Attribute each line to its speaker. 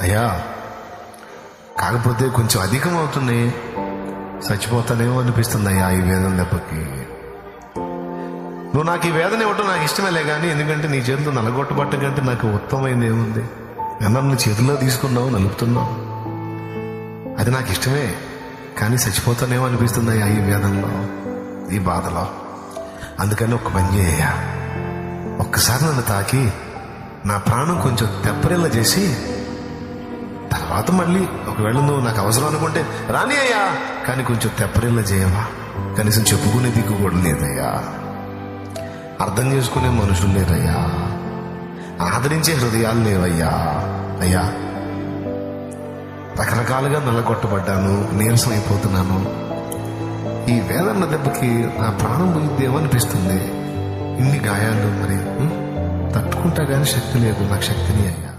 Speaker 1: అయ్యా, కాకపోతే కొంచెం అధికం అవుతుంది, చచ్చిపోతానేమో అనిపిస్తుంది అయ్యా ఈ వేదన దెబ్బకి. నువ్వు నాకు ఈ వేదన ఇవ్వటం నాకు ఇష్టమేలే కానీ, ఎందుకంటే నీ చేతిలో నలగొట్టబట్ట కంటే నాకు ఉత్తమమైంది ఏముంది? నన్ను చేతిలో తీసుకున్నావు, నలుపుతున్నావు, అది నాకు ఇష్టమే. కానీ చచ్చిపోతానేమో అనిపిస్తుంది అయ్యా ఈ వేదనలో, ఈ బాధలో. అందుకని ఒక పని చేయ, ఒక్కసారి నన్ను తాకి నా ప్రాణం కొంచెం తెప్పరిల్ల చేసి, తర్వాత మళ్ళీ ఒకవేళ నువ్వు నాకు అవసరం అనుకుంటే రాని అయ్యా, కానీ కొంచెం తెప్పరిల్ల చేయవా? కనీసం చెప్పుకునే దిక్కు కూడా లేదయ్యా, అర్థం చేసుకునే మనుషులు లేరయ్యా, ఆదరించే హృదయాలు లేవయ్యా. అయ్యా, రకరకాలుగా నల్లగొట్టబడ్డాను, నీరసం అయిపోతున్నాను. ఈ వేదన దెబ్బకి నా ప్రాణం పోయిద్దేమో అనిపిస్తుంది. ఇన్ని గాయాలు మరి తట్టుకుంటా కానీ శక్తి లేదు, నాకు శక్తిని అయ్యా.